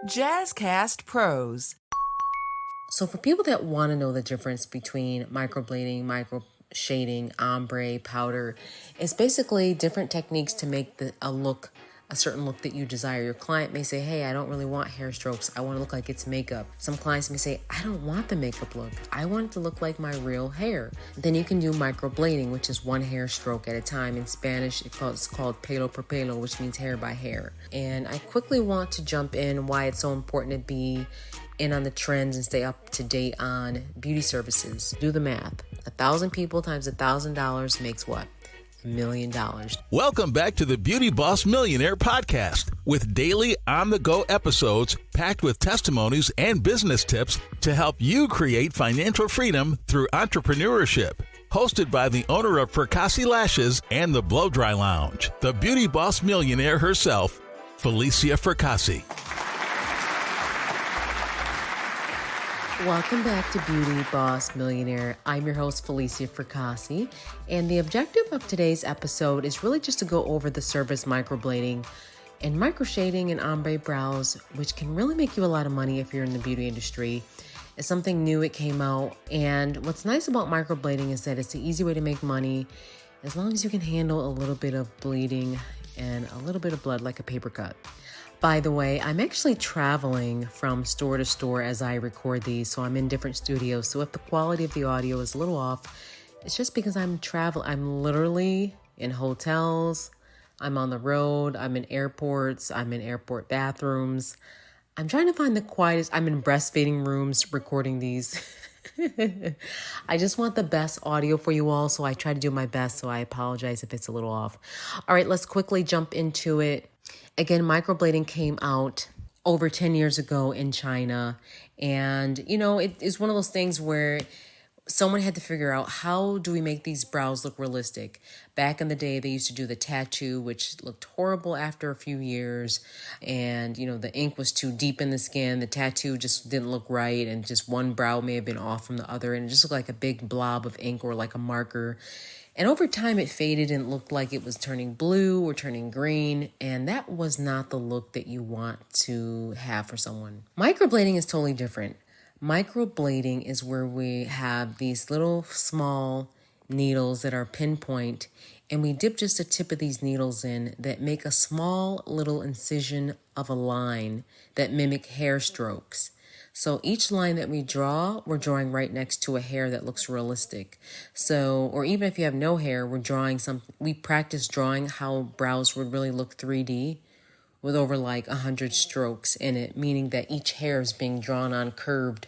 Jazzcast Pros. So for people that want to know the difference between microblading, micro shading, ombre, powder, it's basically different techniques to make a certain look that you desire. Your client may say, hey, I don't really want hair strokes. I want to look like it's makeup. Some clients may say, I don't want the makeup look. I want it to look like my real hair. Then you can do microblading, which is one hair stroke at a time. In Spanish, it's called pelo por pelo, which means hair by hair. And I quickly want to jump in why it's so important to be in on the trends and stay up to date on beauty services. Do the math. 1,000 people times $1,000 makes what? $1 million. Welcome back to the Beauty Boss Millionaire podcast with daily on-the-go episodes packed with testimonies and business tips to help you create financial freedom through entrepreneurship. Hosted by the owner of Fracassi Lashes and the Blow Dry Lounge, the Beauty Boss Millionaire herself, Felicia Fracassi. Welcome back to Beauty Boss Millionaire. I'm your host, Felicia Fracassi, and the objective of today's episode is really just to go over the service microblading and microshading and ombre brows, which can really make you a lot of money if you're in the beauty industry. It's something new, it came out, and what's nice about microblading is that it's an easy way to make money as long as you can handle a little bit of bleeding and a little bit of blood like a paper cut. By the way, I'm actually traveling from store to store as I record these, so I'm in different studios. So if the quality of the audio is a little off, it's just because I'm literally in hotels, I'm on the road, I'm in airports, I'm in airport bathrooms. I'm trying to find the quietest, I'm in breastfeeding rooms recording these. I just want the best audio for you all, so I try to do my best, so I apologize if it's a little off. All right, let's quickly jump into it. Again, microblading came out over 10 years ago in China. And, it is one of those things where someone had to figure out, how do we make these brows look realistic? Back in the day, they used to do the tattoo, which looked horrible after a few years. And, the ink was too deep in the skin. The tattoo just didn't look right. And just one brow may have been off from the other. And it just looked like a big blob of ink or like a marker. And over time, it faded and looked like it was turning blue or turning green. And that was not the look that you want to have for someone. Microblading is totally different. Microblading is where we have these little small needles that are pinpoint, and we dip just the tip of these needles in that make a small little incision of a line that mimic hair strokes. So each line that we draw, we're drawing right next to a hair that looks realistic. So, or even if you have no hair, we practice drawing how brows would really look 3D with over like 100 strokes in it, meaning that each hair is being drawn on curved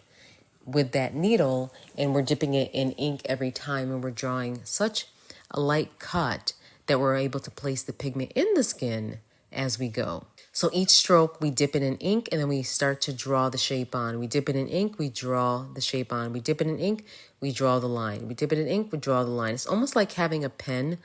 with that needle, and we're dipping it in ink every time, and we're drawing such a light cut that we're able to place the pigment in the skin as we go. So each stroke, we dip it in ink, and then we start to draw the shape on. We dip it in ink, we draw the shape on. We dip it in ink, we draw the line. We dip it in ink, we draw the line. It's almost like having a pen,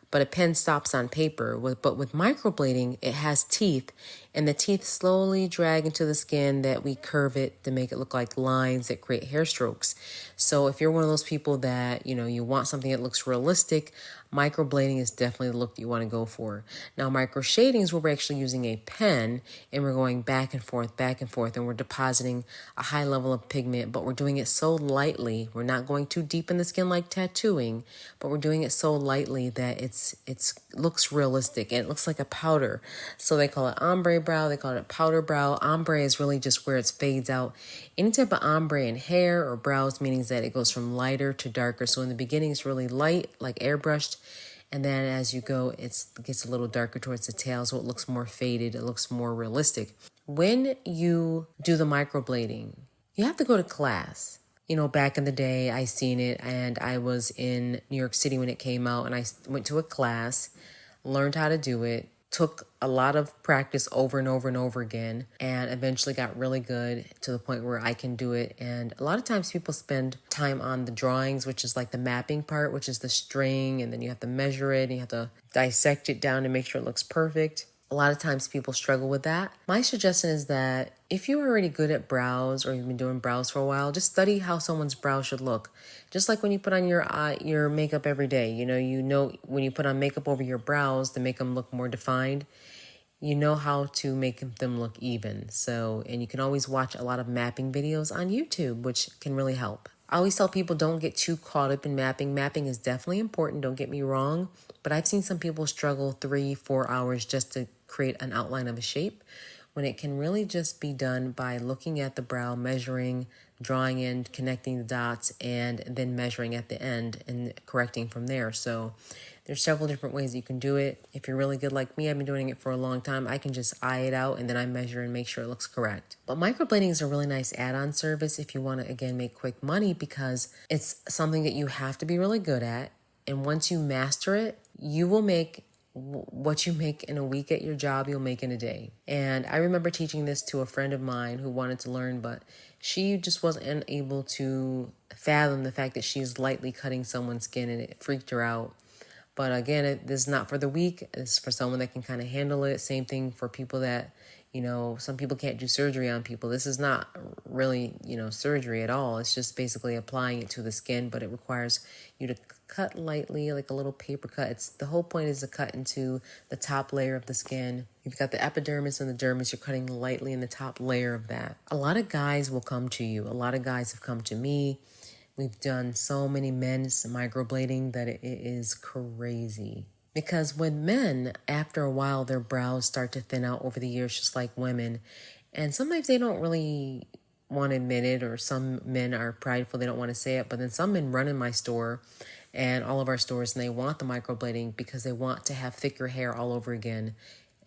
but a pen stops on paper. But with microblading, it has teeth, and the teeth slowly drag into the skin that we curve it to make it look like lines that create hair strokes. So if you're one of those people that, you want something that looks realistic, microblading is definitely the look that you want to go for. Now, microshading is where we're actually using a pen, and we're going back and forth, and we're depositing a high level of pigment, but we're doing it so lightly. We're not going too deep in the skin like tattooing, but we're doing it so lightly that it looks realistic, and it looks like a powder. So they call it ombre brow, they call it powder brow. Ombre is really just where it fades out. Any type of ombre in hair or brows means that it goes from lighter to darker. So in the beginning, it's really light, like airbrushed. And then as you go, it gets a little darker towards the tail, so it looks more faded. It looks more realistic. When you do the microblading, you have to go to class. Back in the day, I seen it, and I was in New York City when it came out, and I went to a class, learned how to do it, took a lot of practice over and over and over again, and eventually got really good to the point where I can do it. And a lot of times people spend time on the drawings, which is like the mapping part, which is the string, and then you have to measure it, and you have to dissect it down to make sure it looks perfect. A lot of times people struggle with that. My suggestion is that if you're already good at brows, or you've been doing brows for a while, just study how someone's brow should look. Just like when you put on your makeup every day, when you put on makeup over your brows to make them look more defined, you know how to make them look even. So, and you can always watch a lot of mapping videos on YouTube, which can really help. I always tell people don't get too caught up in mapping. Mapping is definitely important, don't get me wrong, but I've seen some people struggle 3-4 hours just to create an outline of a shape, when it can really just be done by looking at the brow, measuring, drawing in, connecting the dots, and then measuring at the end and correcting from there. So there's several different ways you can do it. If you're really good like me, I've been doing it for a long time, I can just eye it out and then I measure and make sure it looks correct. But microblading is a really nice add-on service if you want to, again, make quick money, because it's something that you have to be really good at. And once you master it, you will make what you make in a week at your job, you'll make in a day. And I remember teaching this to a friend of mine who wanted to learn, but she just wasn't able to fathom the fact that she's lightly cutting someone's skin, and it freaked her out. But again, this is not for the weak. It's for someone that can kind of handle it. Same thing for people that, some people can't do surgery on people. This is not really, surgery at all. It's just basically applying it to the skin, but it requires you to cut lightly, like a little paper cut. The whole point is to cut into the top layer of the skin. You've got the epidermis and the dermis. You're cutting lightly in the top layer of that. A lot of guys will come to you. A lot of guys have come to me. We've done so many men's microblading that it is crazy. Because when men, after a while, their brows start to thin out over the years, just like women. And sometimes they don't really want to admit it, or some men are prideful, they don't want to say it. But then some men run in my store and all of our stores, and they want the microblading because they want to have thicker hair all over again.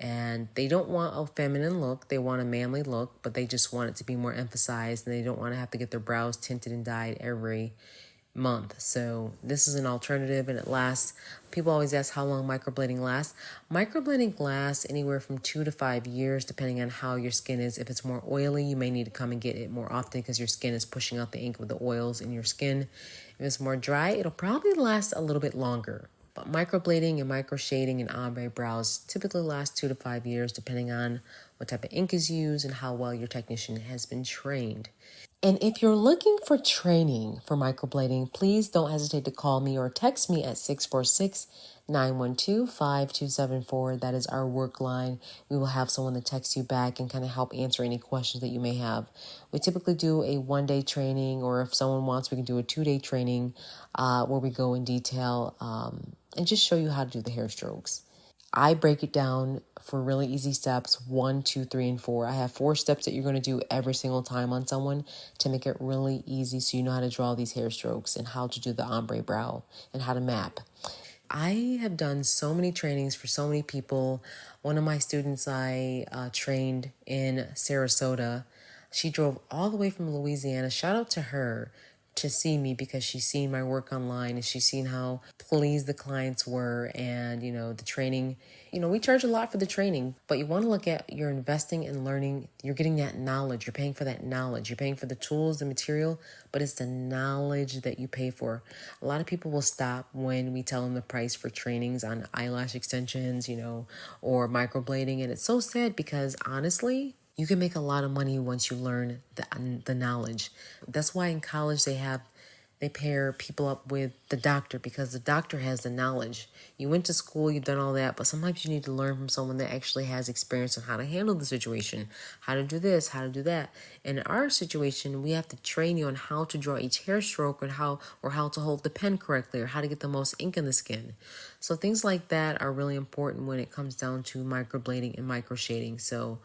And they don't want a feminine look, they want a manly look, but they just want it to be more emphasized, and they don't want to have to get their brows tinted and dyed every month. So this is an alternative, and it lasts. People always ask how long microblading lasts. Microblading lasts anywhere from 2 to 5 years, depending on how your skin is. If it's more oily, you may need to come and get it more often because your skin is pushing out the ink with the oils in your skin. If it's more dry, it'll probably last a little bit longer. But microblading and microshading and ombre brows typically last 2 to 5 years, depending on what type of ink is used and how well your technician has been trained. And if you're looking for training for microblading, please don't hesitate to call me or text me at 646-912-5274. That is our work line. We will have someone to text you back and kind of help answer any questions that you may have. We typically do a 1-day training, or if someone wants, we can do a 2-day training where we go in detail and just show you how to do the hair strokes. I break it down for really easy steps, 1, 2, 3, and 4. I have 4 steps that you're going to do every single time on someone to make it really easy, so you know how to draw these hair strokes and how to do the ombre brow and how to map. I have done so many trainings for so many people. One of my students I trained in Sarasota, she drove all the way from Louisiana. Shout out to her, to see me, because she's seen my work online and she's seen how pleased the clients were. And, the training, we charge a lot for the training, but you want to look at, you're investing in learning, you're getting that knowledge, you're paying for that knowledge, you're paying for the tools, the material, but it's the knowledge that you pay for. A lot of people will stop when we tell them the price for trainings on eyelash extensions, or microblading. And it's so sad, because honestly, you can make a lot of money once you learn the knowledge. That's why in college they pair people up with the doctor, because the doctor has the knowledge. You went to school, you've done all that, but sometimes you need to learn from someone that actually has experience on how to handle the situation, how to do this, how to do that. And in our situation, we have to train you on how to draw each hair stroke, and how to hold the pen correctly, or how to get the most ink in the skin. So things like that are really important when it comes down to microblading and microshading. So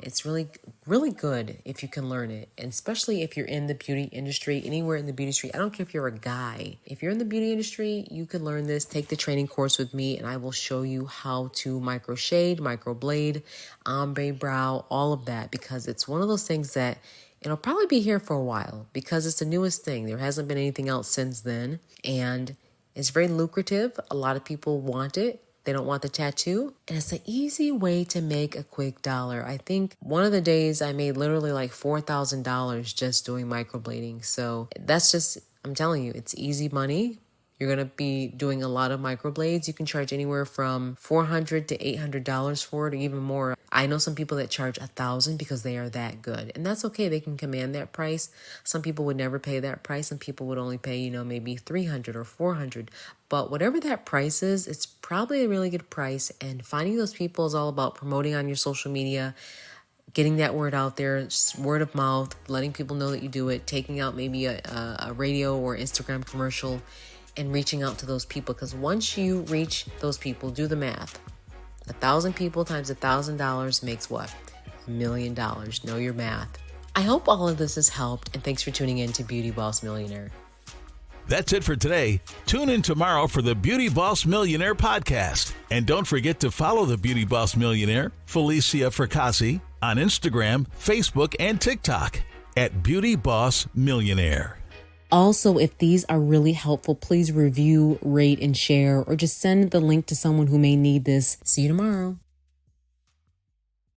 it's really, really good if you can learn it, and especially if you're in the beauty industry, anywhere in the beauty industry. I don't care if you're a guy. If you're in the beauty industry, you can learn this. Take the training course with me, and I will show you how to microshade, microblade, ombre brow, all of that, because it's one of those things that it'll probably be here for a while, because it's the newest thing. There hasn't been anything else since then, and it's very lucrative. A lot of people want it. They don't want the tattoo. And it's an easy way to make a quick dollar. I think one of the days I made literally like $4,000 just doing microblading. So that's just, I'm telling you, it's easy money. you're going to be doing a lot of microblades, you can charge anywhere from $400 to $800 for it, or even more. I know some people that charge $1,000 because they are that good, and that's okay. They can command that price. Some people would never pay that price. Some people would only pay, maybe $300 or $400. But whatever that price is, it's probably a really good price. And finding those people is all about promoting on your social media, getting that word out there, word of mouth, letting people know that you do it, taking out maybe a radio or Instagram commercial, and reaching out to those people. Because once you reach those people, do the math. 1,000 people times $1,000 makes what? $1 million. Know your math. I hope all of this has helped, and thanks for tuning in to Beauty Boss Millionaire. That's it for today. Tune in tomorrow for the Beauty Boss Millionaire podcast. And don't forget to follow the Beauty Boss Millionaire, Felicia Fracassi, on Instagram, Facebook, and TikTok at Beauty Boss Millionaire. Also, if these are really helpful, please review, rate, and share, or just send the link to someone who may need this. See you tomorrow.